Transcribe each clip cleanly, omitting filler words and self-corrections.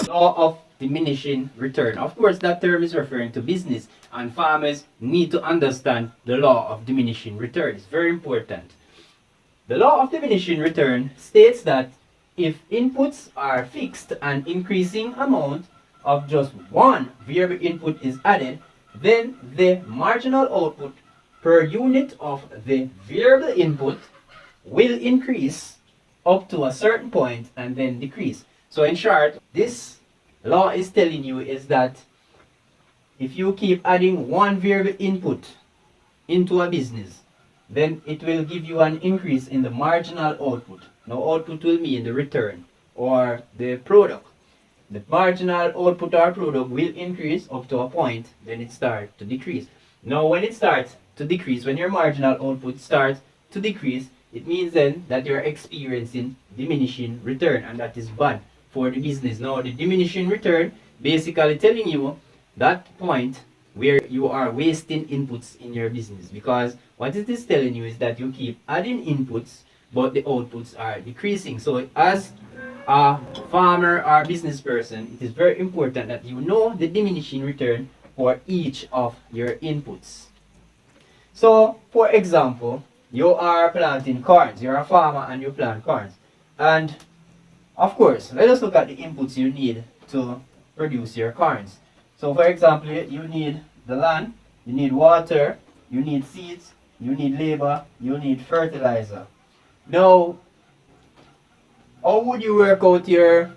Law of diminishing return. Of course, that term is referring to business, and farmers need to understand the law of diminishing return. It's very important. The law of diminishing return states that if inputs are fixed and increasing amount of just one variable input is added, then the marginal output per unit of the variable input will increase up to a certain point and then decrease. So in short, this law is telling you is that if you keep adding one variable input into a business, then it will give you an increase in the marginal output. Now output will mean the return or the product. The marginal output or product will increase up to a point, then it starts to decrease. Now when it starts to decrease, when your marginal output starts to decrease, it means then that you're experiencing diminishing return, and that is bad for the business. Now the diminishing return basically telling you that point where you are wasting inputs in your business, because what it is telling you is that you keep adding inputs but the outputs are decreasing. So as a farmer or business person, it is very important that you know the diminishing return for each of your inputs. So for example, you are planting corns. You're a farmer and you plant corns, and of course, let us look at the inputs you need to produce your corns. So for example, you need the land, you need water, you need seeds, you need labor, you need fertilizer. Now, how would you work out your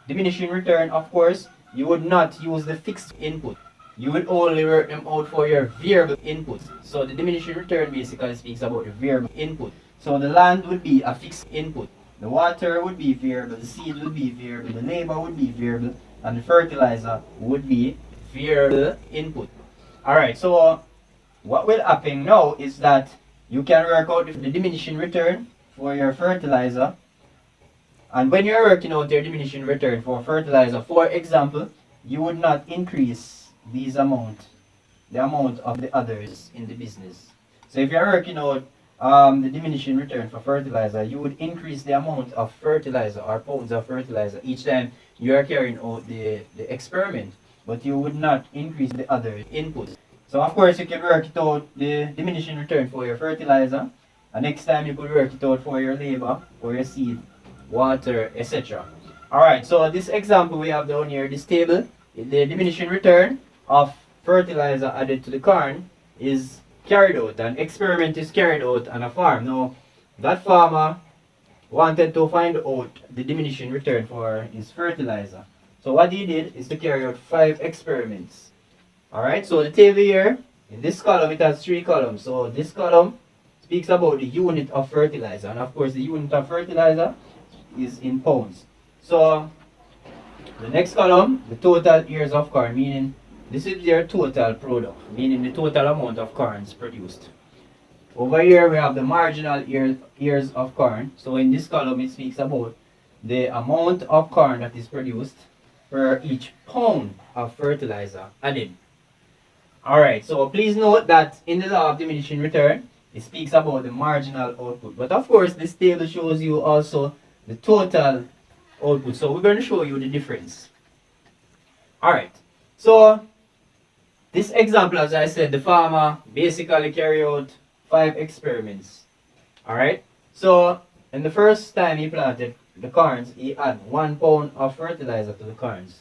diminishing return? Of course, you would not use the fixed input. You would only work them out for your variable input. So the diminishing return basically speaks about the variable input. So the land would be a fixed input. The water would be variable, the seed would be variable, the labor would be variable, and the fertilizer would be variable input. Alright, so what will happen now is that you can work out the diminishing return for your fertilizer. And when you're working out your diminishing return for fertilizer, for example, you would not increase the amount of the others in the business. So if you're working out the diminishing return for fertilizer, you would increase the amount of fertilizer or pounds of fertilizer each time you are carrying out the experiment, but you would not increase the other inputs. So of course you can work it out the diminishing return for your fertilizer, and next time you could work it out for your labor, for your seed, water, etc. Alright, so this example we have down here, this table, the diminishing return of fertilizer added to the corn is carried out. An experiment is carried out on a farm. Now, that farmer wanted to find out the diminishing return for his fertilizer. So what he did is to carry out 5 experiments. Alright, so the table here, in this column, it has 3 columns. So this column speaks about the unit of fertilizer. And of course, the unit of fertilizer is in pounds. So the next column, the total ears of corn, meaning this is your total product, meaning the total amount of corns produced. Over here we have the marginal ears of corn. So in this column it speaks about the amount of corn that is produced per each pound of fertilizer added. Alright, so please note that in the law of diminishing return, it speaks about the marginal output. But of course, this table shows you also the total output. So we're going to show you the difference. Alright, so this example, as I said, the farmer basically carried out 5 experiments. Alright, so in the first time he planted the corns, he added 1 pound of fertilizer to the corns.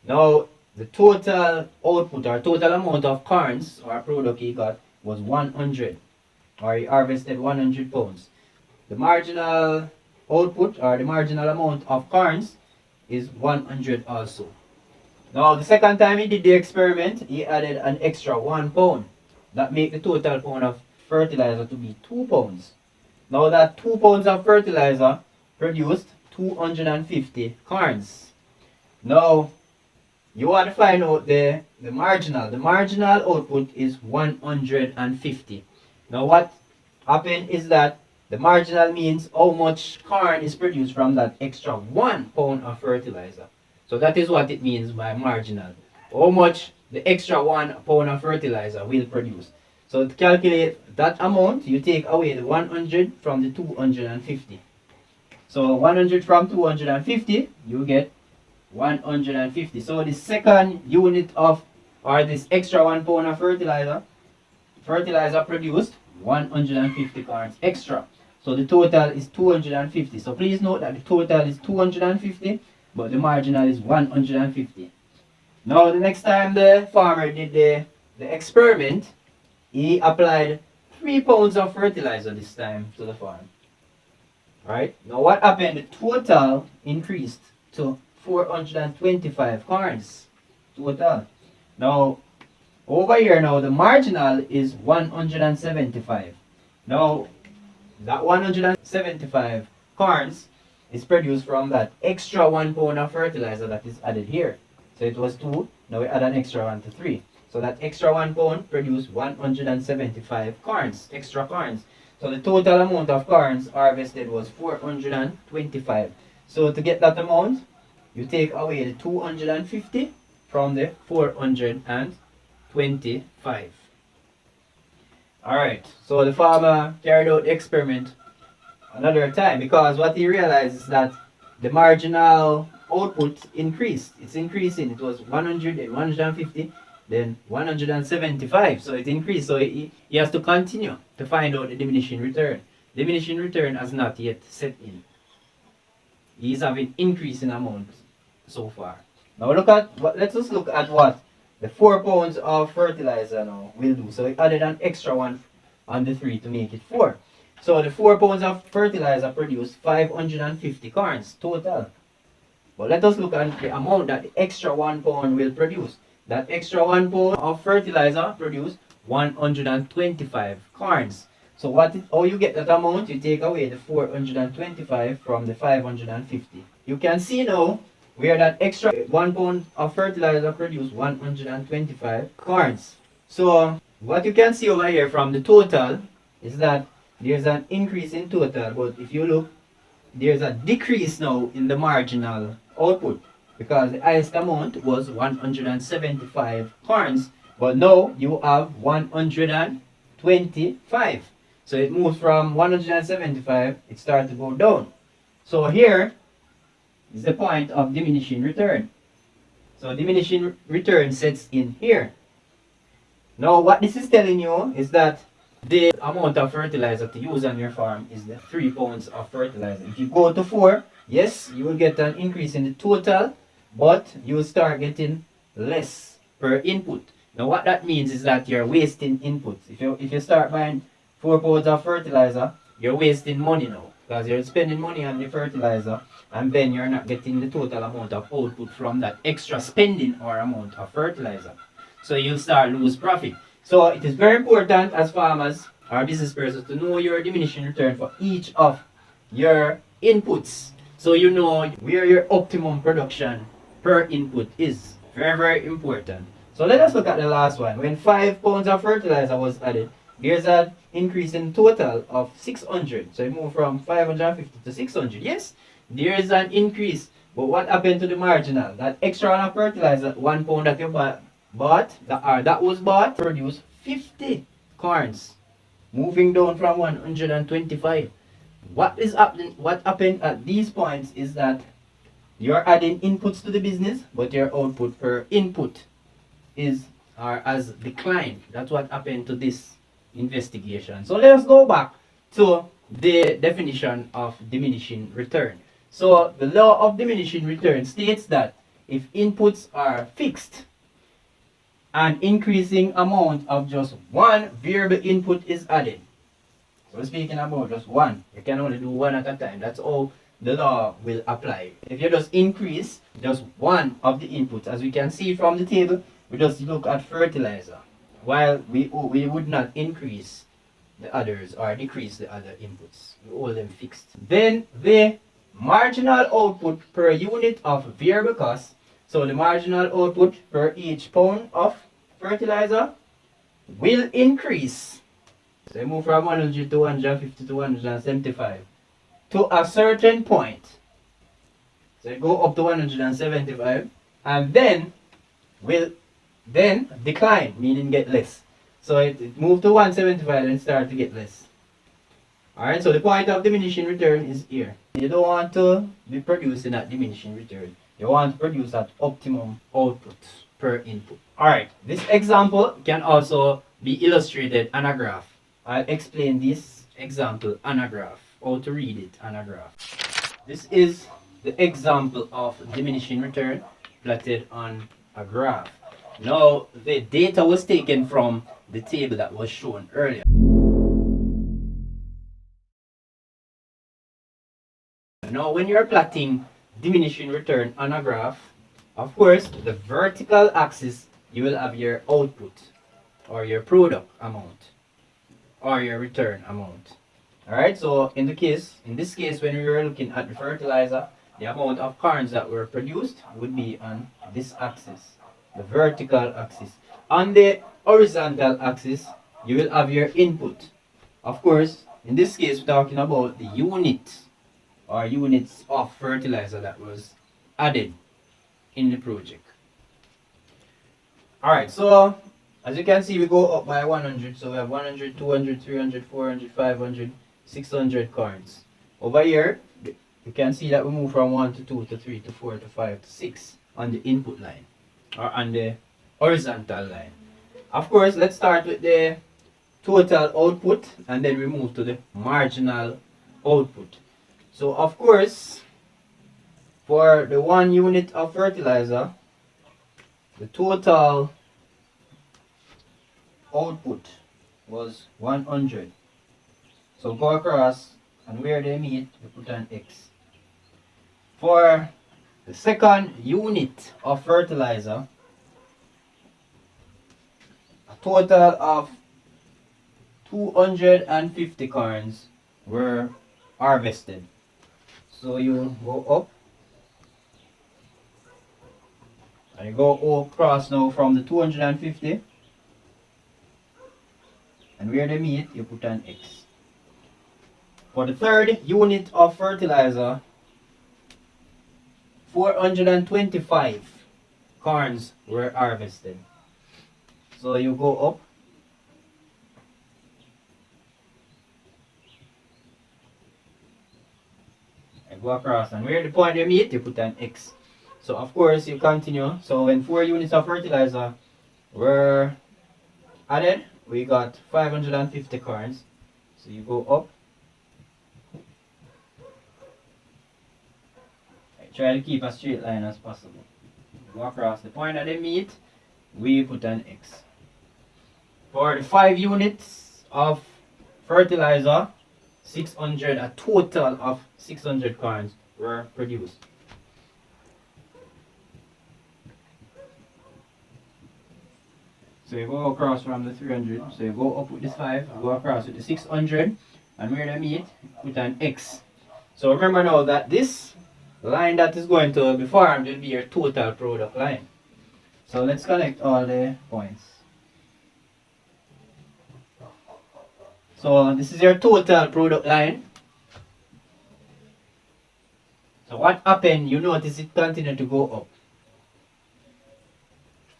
Now, the total output or total amount of corns or product he got was 100, or he harvested 100 pounds. The marginal output or the marginal amount of corns is 100 also. Now the second time he did the experiment, he added an extra 1 pound. That make the total pound of fertilizer to be 2 pounds. Now that 2 pounds of fertilizer produced 250 corns. Now you want to find out the marginal. The marginal output is 150. Now what happened is that the marginal means how much corn is produced from that extra 1 pound of fertilizer. So that is what it means by marginal. How much the extra 1 pound of fertilizer will produce. So to calculate that amount, you take away the 100 from the 250. So 100 from 250, you get 150. So the second unit of, or this extra 1 pound of fertilizer produced 150 cards extra. So the total is 250. So please note that the total is 250, but the marginal is 150. Now the next time the farmer did the experiment, he applied 3 pounds of fertilizer this time to the farm. Right? Now what happened? The total increased to 425 cards. Total. Now over here now the marginal is 175. Now that 175 cards is produced from that extra 1 pound of fertilizer that is added here. So it was 2, now we add an extra 1 to 3. So that extra 1 pound produced 175 cards, extra cards. So the total amount of cards harvested was 425. So to get that amount, you take away the 250 from the 425. Alright, so the farmer carried out the experiment another time, because what he realized is that the marginal output increased. It's increasing. It was 100, then 150, then 175. So it increased. So he has to continue to find out the diminishing return. Diminishing return has not yet set in. He's having increase in amount so far. Now let's just look at what the 4 pounds of fertilizer now will do. So we added an extra one on the 3 to make it 4. So the 4 pounds of fertilizer produced 550 cards total. But let us look at the amount that the extra 1 pound will produce. That extra 1 pound of fertilizer produced 125 cards. So how you get that amount? You take away the 425 from the 550. You can see now where that extra 1 pound of fertilizer produced 125 cards. So what you can see over here from the total is that there's an increase in total, but if you look, there's a decrease now in the marginal output, because the highest amount was 175 cards, but now you have 125. So it moves from 175, it starts to go down. So here is the point of diminishing return. So diminishing return sets in here. Now what this is telling you is that the amount of fertilizer to use on your farm is the 3 pounds of fertilizer. If you go to 4, yes, you will get an increase in the total, but you will start getting less per input. Now what that means is that you're wasting inputs. If you start buying 4 pounds of fertilizer, you're wasting money now, because you're spending money on the fertilizer, and then you're not getting the total amount of output from that extra spending or amount of fertilizer. So you'll start lose profit. So it is very important as farmers or business persons to know your diminishing return for each of your inputs, so you know where your optimum production per input is. Very, very important. So let us look at the last one. When 5 pounds of fertilizer was added, there's an increase in total of 600. So it moved from 550 to 600. Yes, there is an increase. But what happened to the marginal? That extra one of fertilizer, 1 pound that you that was bought, produced 50 cards, moving down from 125. What happened at these points is that you're adding inputs to the business, but your output per input has declined. That's what happened to this investigation. So let us go back to the definition of diminishing return. So the law of diminishing return states that if inputs are fixed, an increasing amount of just one variable input is added. So we're speaking about just one. You can only do one at a time. That's all the law will apply. If you just increase just one of the inputs, as we can see from the table, we just look at fertilizer, while we would not increase the others or decrease the other inputs. We hold them fixed. Then the marginal output per unit of variable cost. So the marginal output per each pound of fertilizer will increase. So you move from 100 to 150 to 175 to a certain point. So you go up to 175 and then will decline, meaning get less. So it moved to 175 and start to get less. Alright, so the point of diminishing return is here. You don't want to be producing at diminishing return. You want to produce at optimum output per input. Alright, this example can also be illustrated on a graph. I'll explain this example on a graph, how to read it on a graph. This is the example of diminishing return plotted on a graph. Now, the data was taken from the table that was shown earlier. Now, when you're plotting diminishing return on a graph, of course, the vertical axis, you will have your output or your product amount or your return amount. Alright, so in this case, when we were looking at the fertilizer, the amount of corns that were produced would be on this axis, the vertical axis. On the horizontal axis, you will have your input. Of course, in this case, we're talking about the unit or units of fertilizer that was added in the project. Alright, so as you can see, we go up by 100. So we have 100, 200, 300, 400, 500, 600 corns. Over here, you can see that we move from 1 to 2 to 3 to 4 to 5 to 6 on the input line or on the horizontal line. Of course, let's start with the total output and then we move to the marginal output. So of course, for the 1 unit of fertilizer, the total output was 100. So go across and where they meet, you put an X. For the second unit of fertilizer, a total of 250 corns were harvested. So you go up and you go across now from the 250 and where they meet you put an X. For the third unit of fertilizer, 425 corns were harvested. So you go up and go across and where the point they meet you put an X. So of course you continue. So when 4 units of fertilizer were added, we got 550 corns. So you go up. Try to keep a straight line as possible. Go across the point that they meet, we put an X. For the 5 units of fertilizer, 600, a total of 600 corns were produced. So you go across from the 300, so you go up with this 5, go across with the 600, and where they meet, put an X. So remember now that this line that is going to be formed will be your total product line. So let's connect all the points. So this is your total product line. So what happened, you notice it continued to go up.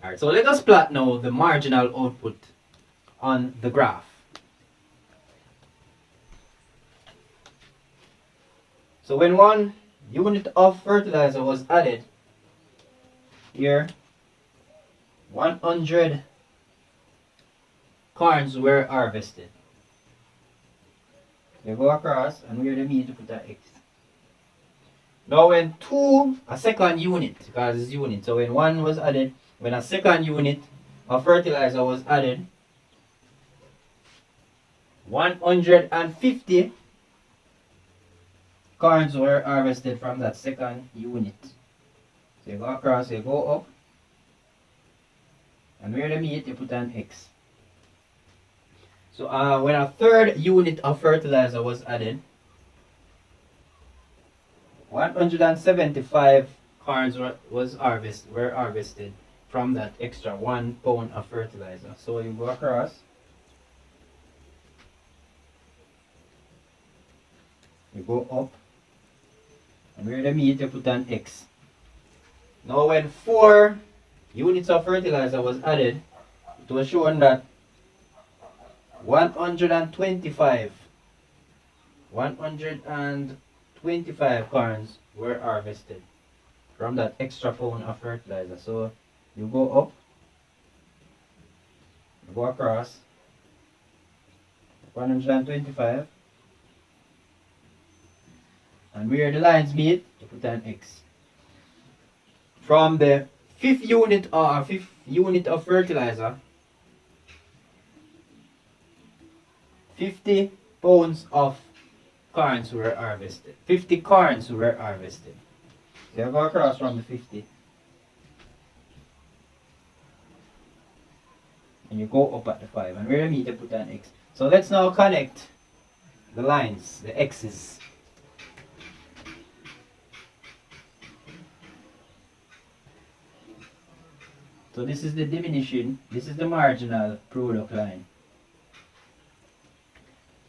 Alright, so let us plot now the marginal output on the graph. So when 1 unit of fertilizer was added, here 100 corns were harvested. You go across and where they meet to put an X. Now when a second unit, because it's unit, so when 1 was added, when a second unit of fertilizer was added, 150 corns were harvested from that second unit. So you go across, you go up, and where they meet, you put an X. So when a third unit of fertilizer was added, 175 corns were harvested from that extra 1 pound of fertilizer. So you go across, you go up, and where they meet, you put an X. Now when 4 units of fertilizer was added, it was shown that 125 corns were harvested. from that extra pound of fertilizer. So you go up, you go across 125, and where the lines meet, you put an X. From the fifth unit of fertilizer, 50 pounds of corns were harvested. 50 corns were harvested. So you go across from the 50. And you go up at the 5. And where you meet, you put an X. So let's now connect the lines, the X's. So this is the diminishing, this is the marginal product line.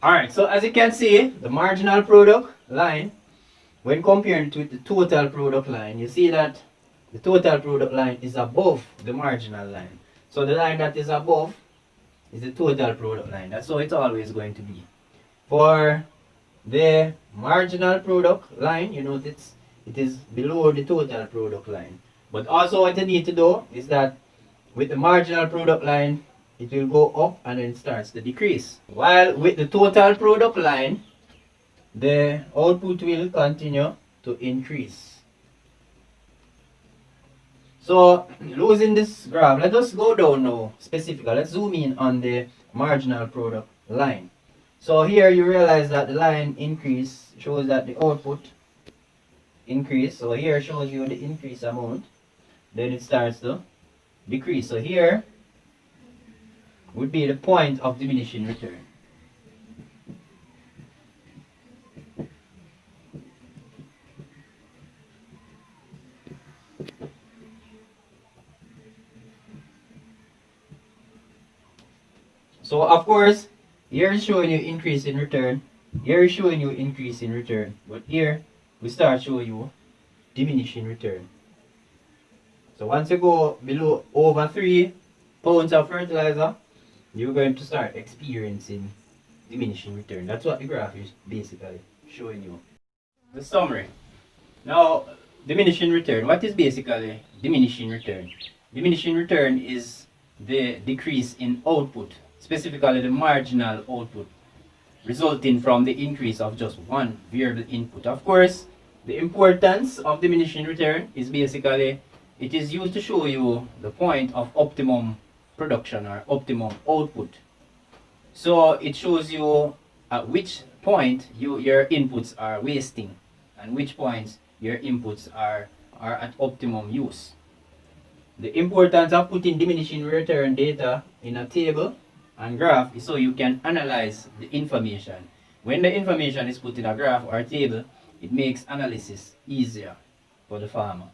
Alright, so as you can see, the marginal product line, when comparing it with the total product line, you see that the total product line is above the marginal line. So the line that is above is the total product line. That's how it's always going to be. For the marginal product line, you notice it is below the total product line. But also what you need to do is that with the marginal product line, it will go up and then it starts to decrease. While with the total product line, the output will continue to increase. So losing this graph, let us go down now specifically. Let's zoom in on the marginal product line. So here you realize that the line increase shows that the output increase. So here shows you the increase amount. Then it starts to decrease. So here would be the point of diminishing return. So of course, here is showing you increase in return. Here is showing you increase in return. But here we start showing you diminishing return. So once you go below over 3 pounds of fertilizer, you're going to start experiencing diminishing return. That's what the graph is basically showing you. The summary. Now, diminishing return. What is basically diminishing return? Diminishing return is the decrease in output, specifically the marginal output, resulting from the increase of just one variable input. Of course, the importance of diminishing return is basically it is used to show you the point of optimum production or optimum output. So it shows you at which point your inputs are wasting and which points your inputs are at optimum use. The importance of putting diminishing return data in a table and graph is so you can analyze the information. When the information is put in a graph or a table, it makes analysis easier for the farmer.